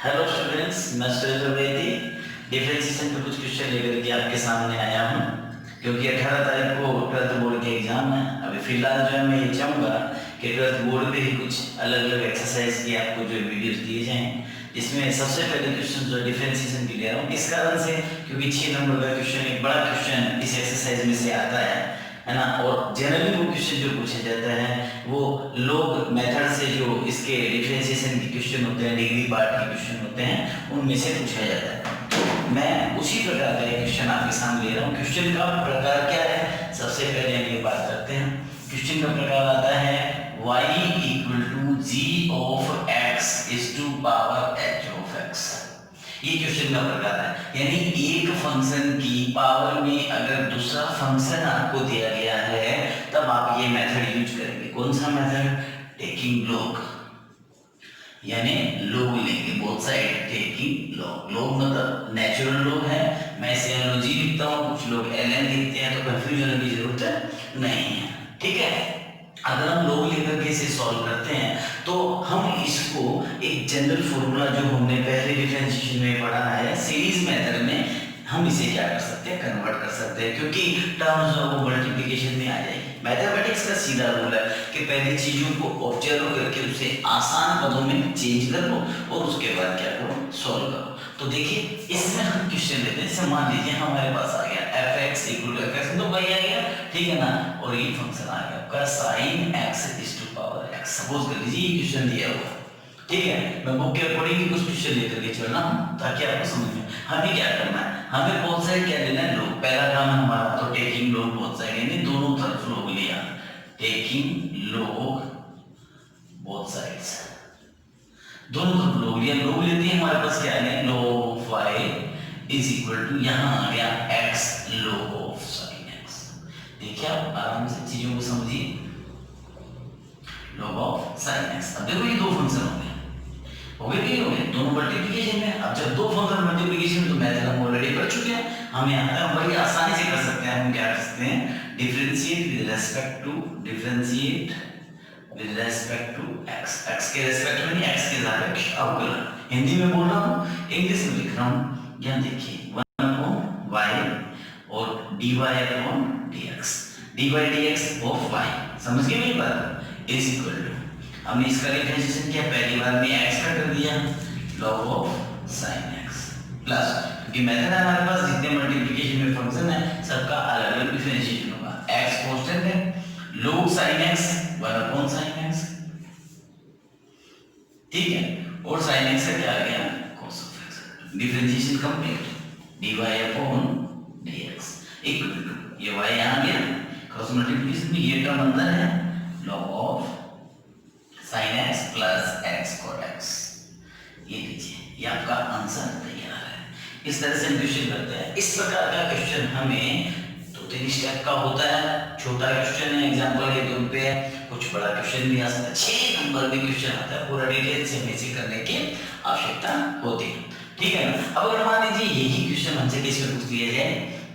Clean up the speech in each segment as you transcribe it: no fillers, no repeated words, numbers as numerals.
Hello students, मैं Suresh Dwivedi differentiation पे कुछ क्वेश्चन लेकर के आपके सामने आया हूँ। क्योंकि 18 तारीख को 12th बोर्ड के एग्जाम है। अभी फिलहाल जो है मैं ये चाहूँगा कि 12th बोर्ड पे ही कुछ अलग अलग एक्सरसाइज की आपको जो वीडियोस दिए जाएं, जिसमें सबसे पहले क्वेश्चन जो डिफरेंशिएशन की ले रहा हूँ। इस कारण से क्योंकि 6 नंबर का क्वेश्चन एक बड़ा क्वेश्चन इस एक्सरसाइज में से आता है ना। और जनरली वो क्वेश्चन जो पूछे जाता है वो लोग मेथड से जो इसके डिफरेंशिएशन के क्वेश्चन होते हैं, डिग्री पार्ट के क्वेश्चन होते हैं, उनमें से पूछा जाता है। तो मैं उसी प्रकार का एक क्वेश्चन आपके सामने ले रहा हूँ। क्वेश्चन का प्रकार क्या है, सबसे पहले हम ये बात करते हैं। क्वेश्चन का प्रकार आता है y equal to g of x is to power h of x। ये क्वेश्चन का प्रकार है, यानी एक फंक्शन की पावर में अगर दूसरा फंक्शन आपको दिया गया है तब आप ये मेथड यूज करेंगे। कौन सा मेथड? टेकिंग लॉग, यानी लॉग लेंगे both side. Taking log, log मतलब नेचुरल लॉग है। मैं इसे एलओजी लिखता हूँ, कुछ लोग एलएन लिखते हैं, तो कंफ्यूजन की जरूरत नहीं है। ठीक है, अगर हम लॉग लेकर के इसे सॉल्व करते हैं तो हम इसको एक जनरल फॉर्मूला जो हमने पहले डिफरेंशिएशन में पढ़ा है सीरीज मेथड में, हम इसे क्या कर सकते हैं, कन्वर्ट कर सकते हैं, क्योंकि टर्म्स जो वो मल्टीप्लिकेशन में आ जाएगी। मैथमेटिक्स का सीधा रूल है कि पहले चीजों को ऑब्जर्व करके उसे आसान पदों में चेंज कर लो और उसके बाद क्या करो, सॉल्व करो। तो देखिए इसमें हम क्वेश्चन लेते हैं। जैसे मान लीजिए हमारे पास आ गया fx इक्वल टू fx, तो y आ गया, ठीक है ना, और ये फंक्शन आ गया आपका sin x is to power x। Suppose कर लीजिए ये क्वेश्चन दिया हुआ, ठीक है। मैं बुक के अकॉर्डिंग कुछ क्वेश्चन लेकर के चलना ताकि आपको समझ में। हमें क्या करना है, हमें बोथ साइड क्या लेना है, लॉग। पहला काम है हमारा तो टेकिंग लॉग बोथ साइड, यानी दोनों तरफ लॉग लिया। टेकिंग लॉग बोथ साइड्स, दोनों तरफ लॉग लिया। लॉग लेते हैं, हमारे पास क्या है, log of y is equal to, यहाँ आ गया x log of sin x। देखिए आप आराम से चीजों को समझिए, log ऑफ sin x। अब देखो ये दो फंक्शन हो गए, नहीं हो गए, दोनों मल्टीप्लिकेशन में। अब जब दो फंक्शन मल्टीप्लिकेशन तो मेथड हम ऑलरेडी पढ़ चुके हैं, हम यहाँ पर बड़ी आसानी से कर सकते हैं। हम क्या कर सकते हैं, differentiate with respect to, differentiate with respect to x, x के रेस्पेक्ट में नहीं, x के सापेक्ष अवकलन। हिंदी में बोल रहा हूँ, इंग्लिश में लिख रहा हूँ। यहाँ देखिए 1 अपॉन y और dy upon dx, dy dx of y, समझ गए मेरी बात, इज इक्वल टू, हमने इसका डिफरेंशिएशन किया, पहली बार में x का कर दिया, log of sin x plus, क्योंकि मेथड है हमारे पास, जितने मल्टीप्लिकेशन में फंक्शन है सबका अलग अलग डिफरेंशिएशन होगा। x कांस्टेंट है, log sin x 1 upon sin x, ठीक है, और sin x का क्या आ गया, cos of x। Differentiation complete, dy upon dx equal to, ये y यहां गया, क्रॉस मल्टीप्लिकेशन में ये टर्म अंदर है, log of sin x plus x cot x। ये लीजिए, ये आपका आंसर तैयार है। इस तरह से हम क्वेश्चन करते हैं। इस प्रकार का क्वेश्चन हमें 2-3 स्टेप का होता है। छोटा क्वेश्चन है, एग्जांपल के तौर पे, कुछ बड़ा क्वेश्चन भी आ सकता है। 6 नंबर में क्वेश्चन आता है, पूरा डिटेल से हमें इसे करने की आवश्यकता होती है, ठीक है ना। अब अगर मान लीजिए यही क्वेश्चन हमसे किसी में पूछ लिया जाए,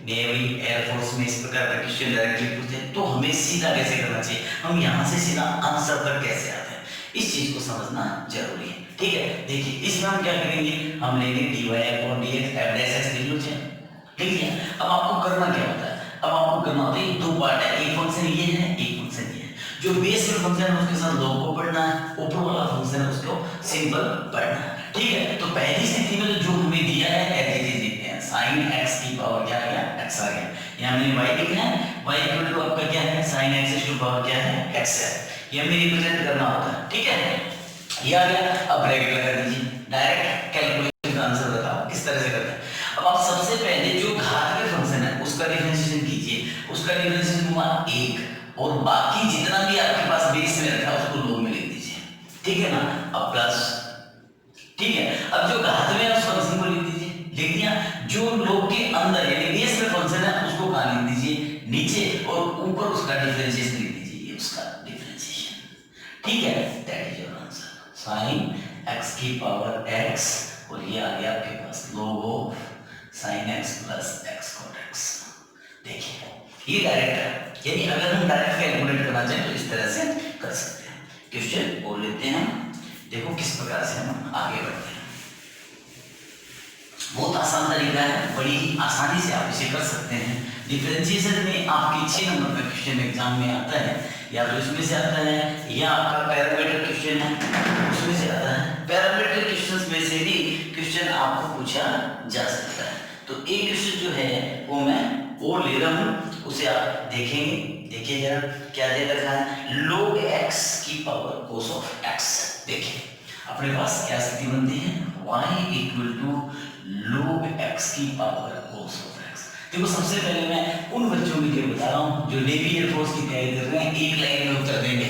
नेवी एयरफोर्स में इस प्रकार का क्वेश्चन डायरेक्टली पूछते हैं, तो हमें सीधा कैसे करना चाहिए, हम यहाँ से सीधा आंसर तक कैसे आते हैं, इस चीज को समझना जरूरी है, ठीक है। देखिए इसमें हम क्या करेंगे, हम लेंगे dy upon dx, f dash x लिख लो, लिख लिया। अब आपको करना क्या होता है, अब आपको करना होता है, दो पार्ट है, एक फंक्शन ये है, एक फंक्शन ये है। जो बेस में फंक्शन है उसके साथ log को पढ़ना है, ऊपर वाला फंक्शन है उसको सिंपल पढ़ना है, ठीक है। तो पहली स्थिति में जो हमें दिया है एज इट इज लिखते हैं, sin x की पावर क्या आ गया, x आ गया। यहाँ मैंने y लिखना है, y इक्वल टू आपका क्या है, sin x की पावर क्या है, x है। ये हमें रिप्रेजेंट करना होता है, ठीक है, ये आ गया। अब ब्रैकेट लगा दीजिए, डायरेक्ट कैलकुलेशन का आंसर बताओ किस तरह से करते हैं। अब आप सबसे पहले जो घात में फंक्शन है उसका डिफरेंशिएशन कीजिए, उसका डिफरेंशिएशन हुआ 1, और बाकी जितना भी आपके पास बेस में रखा है उसको log में लिख दीजिए, ठीक है ना। अब प्लस, ठीक है, अब जो घात में है उस फंक्शन को लिख दीजिए, लिख दिया। जो log के अंदर यानी बेस में फंक्शन है उसको कहां लिख दीजिए, नीचे, और ऊपर उसका डिफरेंशिएशन लिख दीजिए, ये उसका डिफरेंशिएशन, ठीक है। That is your answer, sin x की पावर x, और ये आ गया आपके पास log of sin x plus x cot x। देखिए ये डायरेक्ट है, यानी अगर हम डायरेक्ट कैलकुलेट करना चाहें तो इस तरह से कर सकते हैं। क्वेश्चन और लेते हैं, देखो किस प्रकार से हम आगे बढ़ते हैं। आसान तरीका है, बड़ी ही आसानी से आप इसे कर सकते हैं। डिफरेंशिएशन में आपके 6 नंबर का क्वेश्चन एग्जाम में आता है, या तो इसमें से आता है या आपका पैरामीटर क्वेश्चन है उसमें से आता है। पैरामीटर क्वेश्चंस में से भी क्वेश्चन आपको पूछा जा सकता है। तो एक क्वेश्चन जो है वो मैं और ले रहा हूँ, उसे आप देखेंगे। देखिए जरा क्या दे रखा है, log x की पावर cos ऑफ x। देखिए अपने पास क्या स्थिति बनती है, y equal to log x की पावर cos ऑफ x। देखो सबसे पहले मैं उन बच्चों के लिए बता रहा हूँ जो नेवी एयरफोर्स की तैयारी कर रहे हैं, एक लाइन में उत्तर देंगे।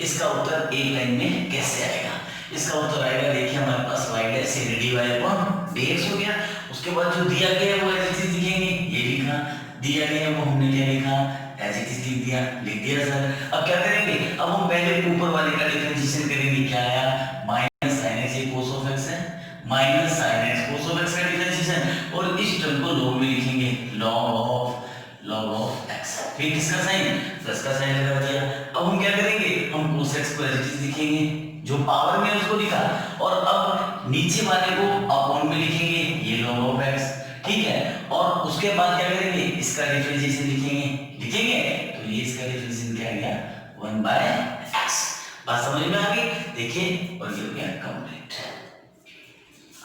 इसका उत्तर एक लाइन में कैसे आएगा? इसका उत्तर आएगा, देखिए हमारे पास y डैश से dy अपॉन dx हो गया। उसके बाद जो दिया गया है वो ऐसे लिखेंगे, ये लिखा, दिया गया वो हमने क्या लिखा, ऐसे लिख दिया सर। अब क्या करेंगे, अब हम पहले ऊपर वाले का डिफरेंशिएशन करेंगे। क्या आया, माइनस साइन एक्स ये cos ऑफ x है, minus sine x cos of x का डिफरेंशिएशन, और इस टर्म को लॉग में लिखेंगे, log ऑफ x। फिर किसका साइन, प्लस का साइन लगा दिया। अब हम क्या करेंगे, हम cos x को ऐसे लिखेंगे जो पावर में उसको लिखा, और अब नीचे वाले को अपॉन में लिखेंगे, ये log ऑफ x। ठीक है, और उसके बाद क्या करेंगे, इसका डिफरेंशिएशन लिखेंगे तो ये इसका डिफरेंशिएशन क्या आ गया, 1/x। बात समझ में आ गई? देखिए और ये हो गया कंप्लीट।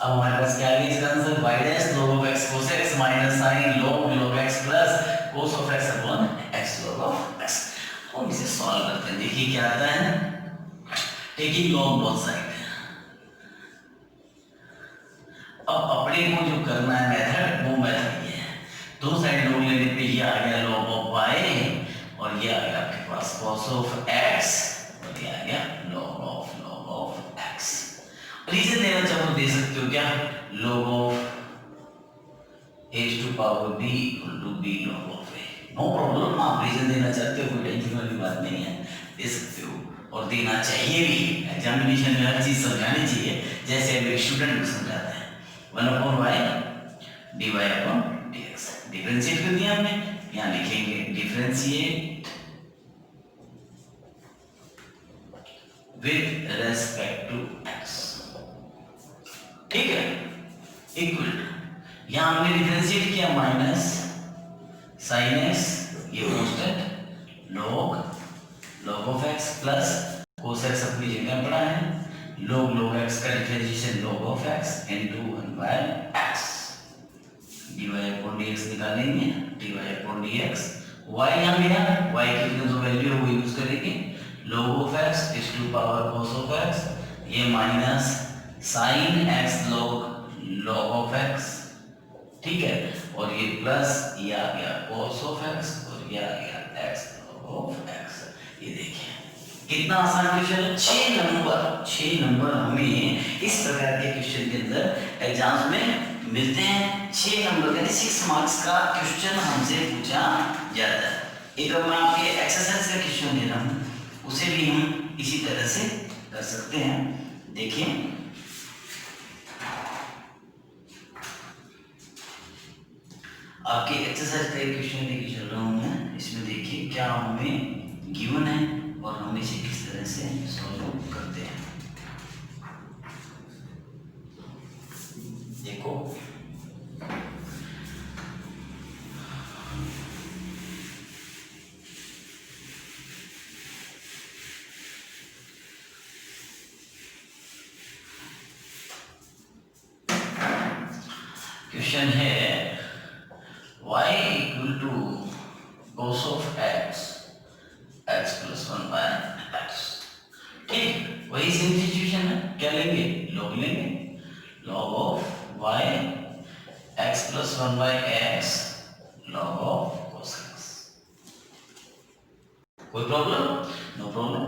अब हमारे पास क्या आ गया इसका answer, y dash log of x cos x minus sin log x plus cos of x upon x log of x। हम इसे सॉल्व करते हैं। देखिए क्या आता है, टेकिंग log बोथ साइड। अब अपने को जो करना है मेथड, वो मेथड ये है, दोनों साइड log लेने पे ये आ गया log ऑफ y, और ये आ गया आपके पास cos ऑफ x, और ये आ गया log ऑफ x। रीजन देना चाहो दे सकते हो, क्या, log of a to power b equal to b log of a। No problem, आप रीजन देना चाहते हो, कोई टेंशन वाली बात नहीं है, दे सकते हो और देना चाहिए भी। एग्जामिनेशन में हर चीज समझानी चाहिए, जैसे एक स्टूडेंट को समझाते हैं। 1/y dy upon dx differentiate कर दिया हमने, यहाँ लिखेंगे differentiate with respect to x। ठीक है, इक्वल टू, यहाँ हमने डिफरेंशिएट किया माइनस साइन x, ये constant log of x plus cos x अपनी जगह पड़ा है, log x का differentiation log of x into 1/x। dy upon dx निकालेंगे, dy अपॉन dx, y यहाँ गया, y की जो वैल्यू है वो यूज करेंगे, log of x is to power cos of x, ये minus sin x log of x। ठीक है, और ये प्लस, ये आ गया cos ऑफ x, और ये आ गया x log ऑफ x। ये देखिए कितना आसान क्वेश्चन है। 6 नंबर हमें इस प्रकार के क्वेश्चन के अंदर एग्जाम्स में मिलते हैं। 6 नंबर यानी 6 मार्क्स का क्वेश्चन हमसे पूछा जाता है। एक अब मैं आपके एक्सरसाइज का क्वेश्चन दे रहा हूँ, उसे भी हम इसी तरह से कर सकते हैं। देखिए आपके एक्सरसाइज का एक क्वेश्चन लेके चल रहा हूँ मैं, इसमें देखिए क्या हमें गिवन है और हम इसे किस तरह से सॉल्व करते हैं। देखो क्वेश्चन है y equal to cos of x plus 1/x। ठीक, वही सेम सिचुएशन है, क्या लेंगे, log लेंगे, log of y x plus 1/x log of cos x। कोई प्रॉब्लम, नो प्रॉब्लम,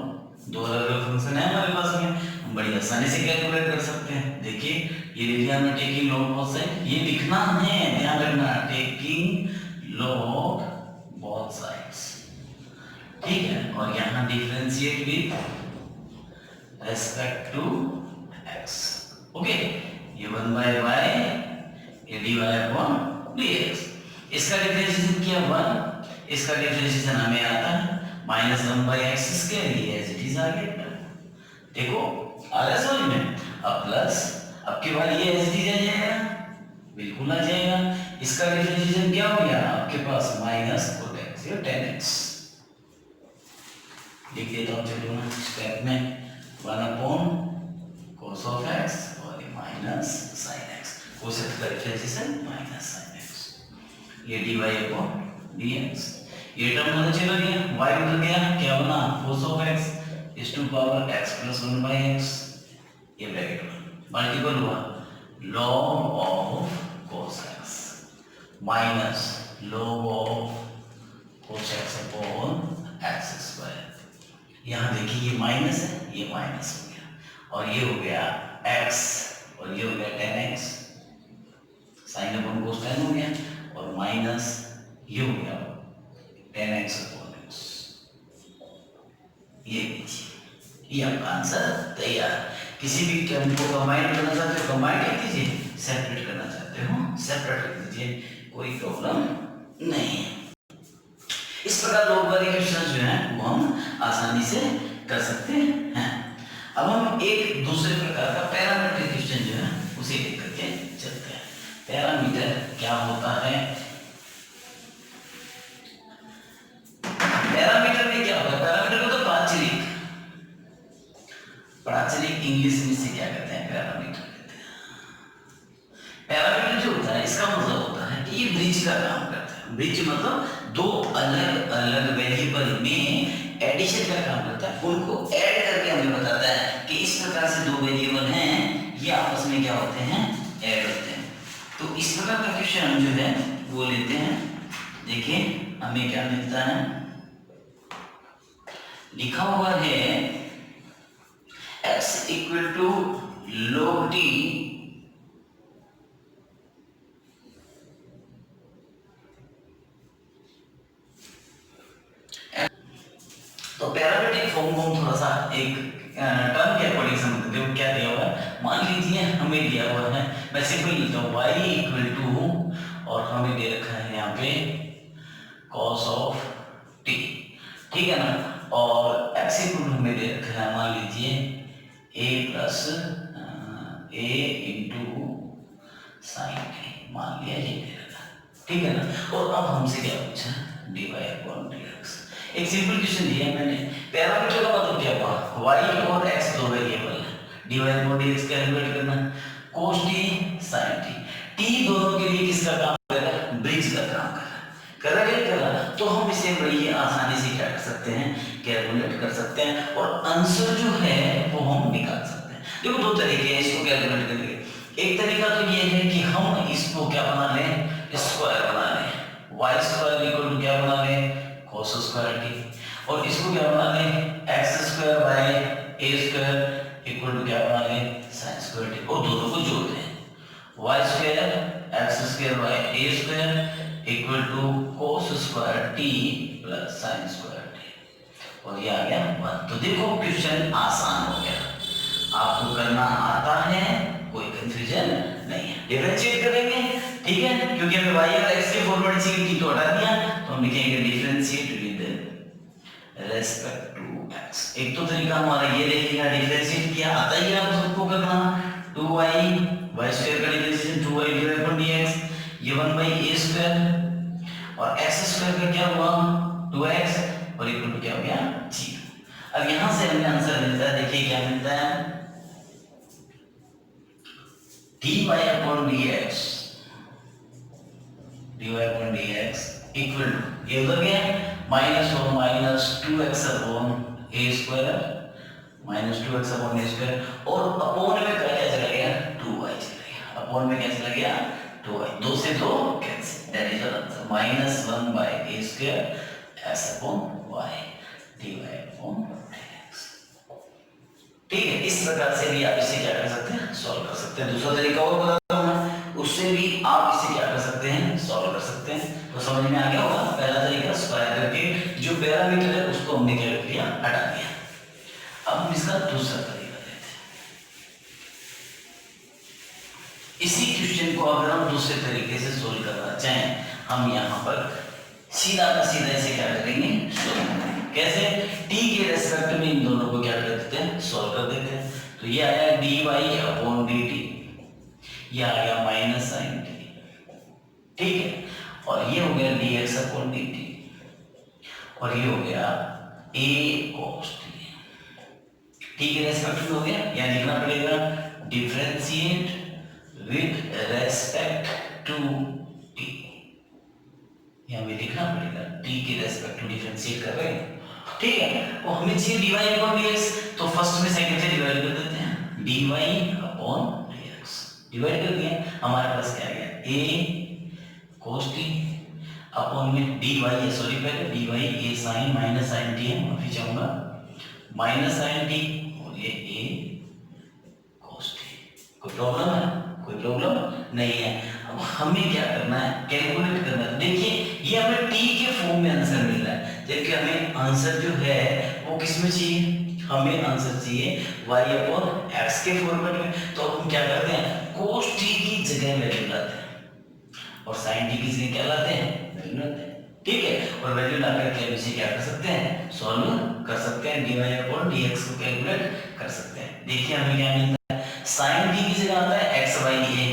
दो अलग अलग फंक्शन है हमारे पास में, हम बड़ी आसानी से कैलकुलेट कर सकते हैं। देखिए ये लिख दिया हमने टेकिंग log both sides, ये लिखना है, ध्यान रखना, टेकिंग log both sides। ठीक है, और यहाँ differentiate with respect to x। Okay, ये 1/y ये dy अपॉन dx, इसका डिफरेंशिएशन किया 1, इसका डिफरेंशिएशन हमें आता है माइनस 1/x स्क्वायर, ये एज इट इज आ गया। देखो आ रहा है समझ में। अब प्लस, अब के बाद ये एज इट इज आ जाएगा, बिल्कुल आ जाएगा। इसका डिफरेंशिएशन क्या हो गया आपके पास माइनस cot x या tan x। लिख देता हूँ चलो ना स्टेप में 1 cos of x और ये minus sin x। cos x का डिफरेंशिएशन माइनस sin x। ये dy अपॉन dx। ये टर्म उधर चला गया, y उधर गया, क्या बना cos of x is to power x plus 1 by x। ये ब्रैकेट में मल्टीपल हुआ log of cos x minus log of cos x upon x square. यहाँ देखिए ये माइनस है, ये माइनस हो गया और ये हो गया x और ये हो गया tan x, sine upon cos tan हो गया और माइनस ये हो गया tan x अपॉन x। ये लीजिए, ये आपका आंसर तैयार। किसी भी टर्म को कंबाइन करना चाहते हो कंबाइन कर दीजिए, सेपरेट करना चाहते हो सेपरेट कर दीजिए, कोई प्रॉब्लम नहीं है। इस प्रकार लॉग वाले क्वेश्चन जो है वो हम आसानी से कर सकते हैं। अब हम एक दूसरे प्रकार का पैरामीट्रिक क्वेश्चन जो है उसे देख करके चलते हैं। पैरामीटर क्या होता है? पैरामीटर में क्या होता है? पैरामीटर को तो प्राचलिक इंग्लिश में से क्या कहते हैं? पैरामीटर कहते हैं। पैरामीटर जो होता है इसका मतलब होता है कि ये ब्रिज का काम करता है। ब्रिज मतलब दो अलग अलग वेरिएबल में एडिशन का काम करता है, उनको ऐड करके हमें बताता है कि इस प्रकार से दो वेरिएबल हैं ये आपस में क्या होते हैं? ऐड होते हैं। तो इस प्रकार का क्वेश्चन हम जो है वो लेते हैं। देखिए हमें क्या मिलता है, लिखा हुआ है x equal to log t तो पैरामीट्रिक फॉर्म को थोड़ा सा एक टर्म के अकॉर्डिंग समझते हैं। क्या दिया हुआ है, मान लीजिए हमें दिया हुआ है, मैं सिंपल लिखता हूँ y इक्वल टू और हमें दे रखा है यहाँ पे cos ऑफ t, ठीक है ना, और x इक्वल टू हमें दे रखा है मान लीजिए a plus a into sine t, मान लिया ये दे रखा है, ठीक है ना। और अब हमसे क्या पूछा, dy अपॉन dx। एक सिंपल क्वेश्चन दिया है मैंने। पैरामीटर का मतलब क्या हुआ, y और x दो वेरिएबल है, dy अपॉन dx कैलकुलेट करना, cos t sin t। t दोनों के लिए किसका काम करेगा, ब्रिज का काम करेगा, करेगा। तो हम इसे बड़ी आसानी से क्या कर सकते हैं, कैलकुलेट कर सकते हैं और आंसर जो है वो हम निकाल सकते हैं। देखो दो तरीके हैं इसको कैलकुलेट करने के। एक तरीका तो ये है कि हम इसको क्या बना लें, स्क्वायर बना लें, y स्क्वायर इक्वल टू क्या बना लें, cos स्क्वायर t, और इसको क्या बना लें, x square by a square equal to क्या बना लें, sin स्क्वायर t, और दोनों को जोड़ दें, y square x square by a square equal to cos square t plus sin square t, और ये आ गया 1। तो देखो क्वेश्चन आसान हो गया, आपको करना आता है, कोई कंफ्यूजन नहीं है। डिफरेंशिएट करेंगे, ठीक है, क्योंकि हमें y और x के फॉरवर्ड से t तो हटा दिया, तो हम लिखेंगे differentiate with respect to x। एक तो तरीका हमारा ये रहेगा, डिफरेंशिएट किया आता ही है आप सबको करना, 2y y स्क्वायर का differentiation 2y divide by dx, ये 1 बाय a स्क्वायर और x स्क्वायर का क्या हुआ 2x और इक्वल टू क्या हो गया 0। अब यहां से हमें आंसर मिलता है, देखिए क्या मिलता है, dy upon dx equal to ये उधर गया माइनस और minus 2x upon a square, minus 2x upon a square, और अपॉन में क्या चला गया 2y चला गया, अपॉन में क्या चला गया 2y, 2 से 2 cancel, that is answer minus 1 by a square s upon y dy upon dx। ठीक है, इस प्रकार से भी आप इसे क्या कर सकते हैं, सॉल्व कर सकते हैं। दूसरा तरीका और बताता हूं मैं, उससे भी आप इसे क्या कर सकते हैं, सॉल्व कर सकते हैं। तो समझ में आ गया होगा, पहला तरीका स्क्वायर करके जो पैरामीटर है उसको हमने क्या कर दिया, हटा दिया। अब हम इसका दूसरा तरीका लेते हैं। इसी क्वेश्चन को अगर हम दूसरे तरीके से सोल्व करना चाहें, हम यहाँ पर सीधा का सीधा इसे क्या करेंगे, सोल्व करेंगे। कैसे, t के रेस्पेक्ट में इन दोनों को क्या कर देते हैं, सोल्व कर देते हैं। तो ये आया dy अपॉन dt, ये आ गया माइनस sin t, ठीक है, और ये हो गया dx अपॉन dt, और ये हो गया a cos t। ठीक है, रेस्पेक्ट हो गया, या लिखना पड़ेगा differentiate with respect to t, यहाँ भी लिखना पड़ेगा t के रेस्पेक्ट टू डिफरेंशिएट कर रहे हैं। ठीक है, और हमें चाहिए dy अपॉन dx, तो फर्स्ट में सेकंड से डिवाइड कर देते हैं, dy अपॉन dx डिवाइड कर दिया, हमारे पास क्या आ गया a cos t अपॉन में dy है, सॉरी पहले dy a sin minus sin t है, माफी चाहूंगा, माइनस sin t, और ये a cos t। कोई प्रॉब्लम है? कोई प्रॉब्लम नहीं है। अब हमें क्या करना है, कैलकुलेट करना है। देखिए ये हमें t के फॉर्म में आंसर मिल रहा है, जबकि हमें आंसर जो है वो किस में चाहिए, हमें आंसर चाहिए y अपॉन x के फॉर्मेट में। तो हम क्या करते हैं, cos t की जगह वैल्यू लाते हैं और sin t की जगह क्या लाते हैं, वैल्यू लाते हैं। ठीक है, और वैल्यू लाकर के इसे क्या कर सकते हैं, सॉल्व कर सकते हैं, dy अपॉन dx को कैलकुलेट कर सकते हैं। देखिए हमें क्या मिलता है, sin t की जगह आता है x y a,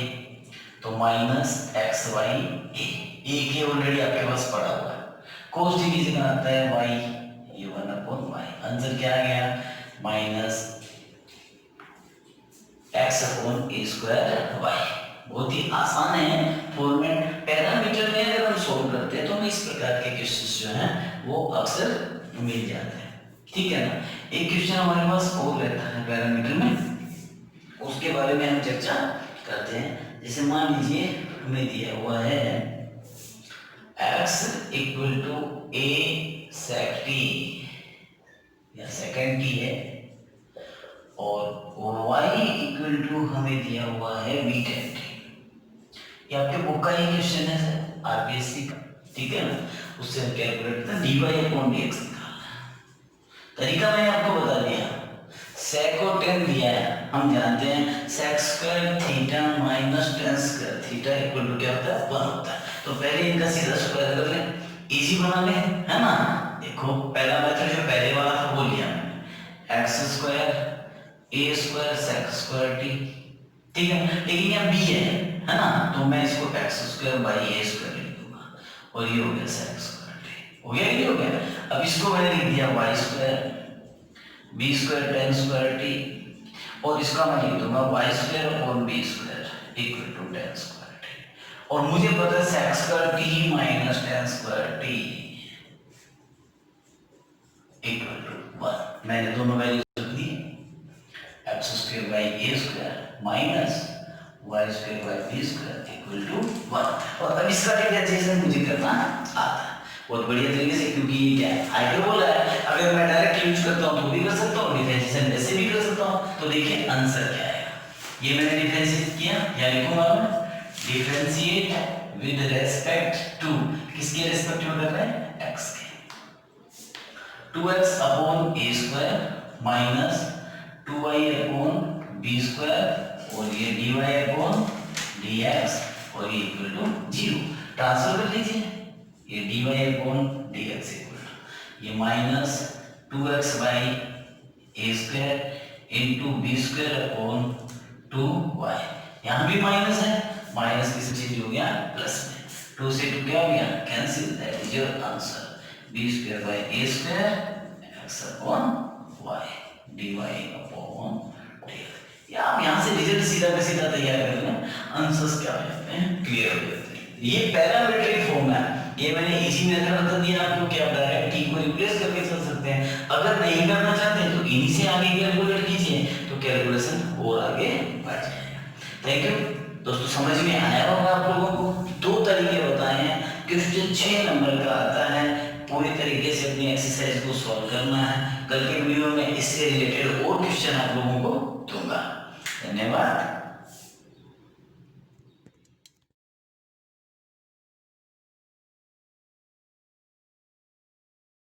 तो माइनस एक्स वाई ए के ऑलरेडी आपके पास पड़ा हुआ है, cos t की जगह आता है y, ये 1 अपॉन y, आंसर क्या आ गया माइनस x अपॉन ए स्क्वायर y। बहुत ही आसान है फॉर्मेट, पैरामीटर में अगर हम सॉल्व करते हैं तो हमें इस प्रकार के क्वेश्चंस जो हैं वो अक्सर मिल जाते हैं। ठीक है ना, एक क्वेश्चन हमारे पास और रहता है पैरामीटर में, उसके बारे में हम चर्चा करते हैं। जैसे मान लीजिए हमें दिया हुआ है x equal to a sec t या सेकंड t है, और y इक्वल टू हमें दिया हुआ है v tan t। ये आपके बुक का ही क्वेश्चन है सर, आरपीएससी का, ठीक है ना, उससे हम कैलकुलेट करते हैं dy अपॉन dx निकालना। तरीका मैंने आपको बता दिया, sec और tan दिया है, हम जानते हैं sec square theta minus tan square theta equal to क्या होता है, 1 होता है। तो पहले इनका सीधा स्क्वायर कर लें, इजी बना लें, है ना। देखो पहला मेथड जो पहले वाला था वो लिया मैंने, x square a square sec square t, ठीक है, लेकिन यहाँ b है ना, तो मैं इसको x square by a square लिख दूंगा, और ये हो गया sec स्क्वायर t, हो गया, ये हो गया। अब इसको मैंने लिख दिया y square b square tan square t, और इसका मैं लिख दूंगा y square upon b square equal to tan square t, और मुझे पता है sec स्क्वायर t माइनस tan square t equal to 1। मैंने दोनों वैल्यूज रख दी, x square by a square minus y square by b square equal to 1। और अब इसका डिफरेंशिएशन मुझे करना आता है बहुत बढ़िया तरीके से, क्योंकि ये क्या है, हाइपरबोला है। अगर मैं डायरेक्ट यूज करता हूं तो भी कर सकता हूं, डिफरेंशिएशन वैसे भी कर सकता हूं। तो देखिए आंसर क्या आएगा, ये मैंने डिफरेंशिएट किया, या लिखूंगा मैं डिफरेंशिएट विद रेस्पेक्ट टू, किसके रेस्पेक्ट में कर रहे हैं, x के, 2x upon a square minus 2y upon b square, और ये dy अपॉन dx, और ये इक्वल टू 0। ट्रांसफर कर लीजिए, ये dy अपॉन dx इक्वल ये minus 2x by a square into b square upon 2y, यहाँ भी माइनस है, माइनस किसी चीज हो गया प्लस में, 2 से 2 क्या हो गया, cancel, that is your answer, b square by a square x upon y dy upon dx। या आप यहाँ से रिजल्ट सीधा का सीधा तैयार कर लें, आंसर्स क्या हो जाते हैं, क्लियर हो जाते हैं। ये पैरामीट्रिक फॉर्म है, ये मैंने इजी मेथड बता दिया आपको कि आप डायरेक्ट t को रिप्लेस करके चल सकते हैं। अगर नहीं करना चाहते तो इन्हीं से आगे कैलकुलेट कीजिए, तो कैलकुलेशन और आगे बढ़ जाएगा। थैंक यू दोस्तों, समझ में आया होगा आप लोगों को। 2 तरीके बताए हैं, क्वेश्चन 6 नंबर का आता है, पूरी तरीके से अपनी एक्सरसाइज को सॉल्व करना है। कल के वीडियो में इससे रिलेटेड और क्वेश्चन आप लोगों को दूंगा। धन्यवाद।